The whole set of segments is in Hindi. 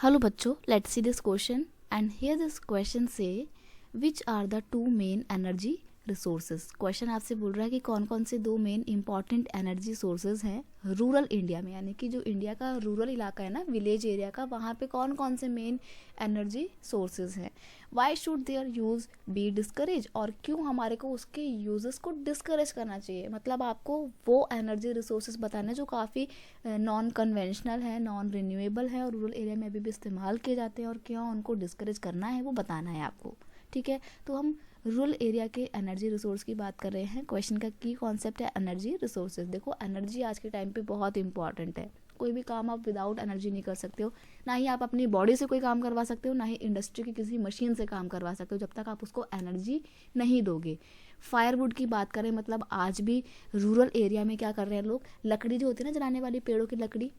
Hello बच्चों, let's see this question and here this question say which are the two main energy resources। Question आपसे बोल रहा है कि कौन कौन से दो मेन इंपॉर्टेंट एनर्जी सोर्सेज हैं रूरल इंडिया में, यानी कि जो इंडिया का रूरल इलाका है ना, विलेज एरिया का, वहाँ पे कौन कौन से मेन एनर्जी सोर्सेज हैं। Why should there use B discourage, और क्यों हमारे को उसके यूजेस को डिस्करेज करना चाहिए। मतलब आपको वो एनर्जी रिसोर्सेज बताने जो काफ़ी नॉन कन्वेंशनल है, नॉन रिन्यूएबल है और रूरल एरिया में अभी भी इस्तेमाल किए जाते हैं, और क्यों उनको डिस्करेज करना है वो बताना है आपको। ठीक है, तो हम रूरल एरिया के एनर्जी रिसोर्स की बात कर रहे हैं। क्वेश्चन का की कॉन्सेप्ट है एनर्जी रिसोर्सेज। देखो, एनर्जी आज के टाइम पे बहुत इंपॉर्टेंट है। कोई भी काम आप विदाउट एनर्जी नहीं कर सकते हो। ना ही आप अपनी बॉडी से कोई काम करवा सकते हो, ना ही इंडस्ट्री की किसी मशीन से काम करवा सकते हो जब तक आप उसको एनर्जी नहीं दोगे। फायरवुड की बात करें, मतलब आज भी रूरल एरिया में क्या कर रहे हैं लोग, लकड़ी जो होती है ना, जलाने वाली पेड़ों की लकड़ी,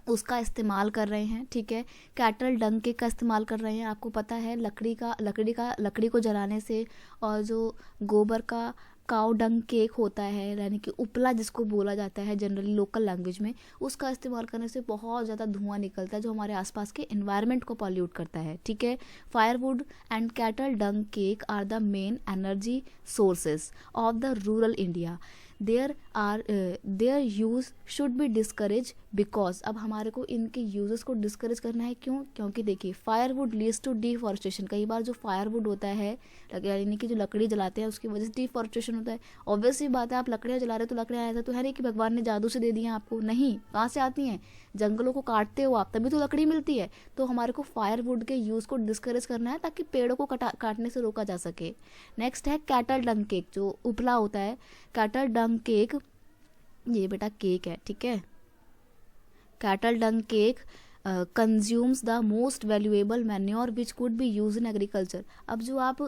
उसका इस्तेमाल कर रहे हैं। ठीक है, कैटल डंग केक का इस्तेमाल कर रहे हैं। आपको पता है लकड़ी को जलाने से, और जो गोबर का काउ डंग केक होता है, यानी कि उपला जिसको बोला जाता है जनरली लोकल लैंग्वेज में, उसका इस्तेमाल करने से बहुत ज़्यादा धुआं निकलता है जो हमारे आसपास के एनवायरनमेंट को पॉल्यूट करता है। ठीक है, firewood and cattle dung cake are the main energy sources of the rural India. Their use should be discourage because, अब हमारे को इनके यूजेस को डिस्करेज करना है। क्यों? क्योंकि देखिए, फायरवुड लीड्स टू डिफॉरेस्टेशन। कई बार जो फायरवुड होता है, यानी कि जो लकड़ी जलाते हैं, उसकी वजह से डिफॉरेस्टेशन होता है। ऑब्वियसली बात है, आप लकड़ियाँ जला रहे हो तो लकड़ियाँ ऐसा तो है नहीं कि भगवान ने जादू से दे दी हैं आपको, नहीं। कहाँ से आती हैं? जंगलों को काटते हो आप, तभी तो लकड़ी मिलती है। तो हमारे को फायरवुड के यूज़ को डिस्करेज करना है ताकि पेड़ों को काटने से रोका जा सके। नेक्स्ट है कैटल डंग केक, जो उपला होता है। कैटल डंग केक, ये बेटा केक है, ठीक है। Cattle dung cake consumes the most valuable manure which could be use in agriculture. अब जो आप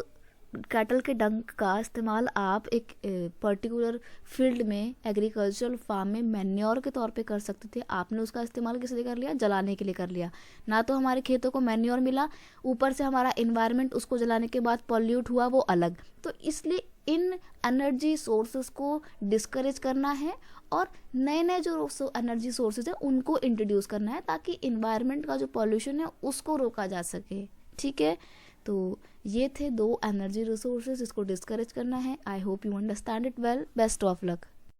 कैटल के डंग का इस्तेमाल आप एक पर्टिकुलर फील्ड में, एग्रीकल्चरल फार्म में मैन्योर के तौर पे कर सकते थे। आपने उसका इस्तेमाल किस लिए कर लिया? जलाने के लिए कर लिया। ना तो हमारे खेतों को मैन्योर मिला, ऊपर से हमारा इन्वायरमेंट उसको जलाने के बाद पॉल्यूट हुआ, वो अलग। तो इसलिए इन एनर्जी सोर्सेज को डिस्करेज करना है और नए नए जो एनर्जी सोर्सेज है उनको इंट्रोड्यूस करना है ताकि इन्वायरमेंट का जो पॉल्यूशन है उसको रोका जा सके। ठीक है, तो ये थे दो एनर्जी रिसोर्सेज, इसको डिस्करेज करना है। I hope you understand it well. Best of luck.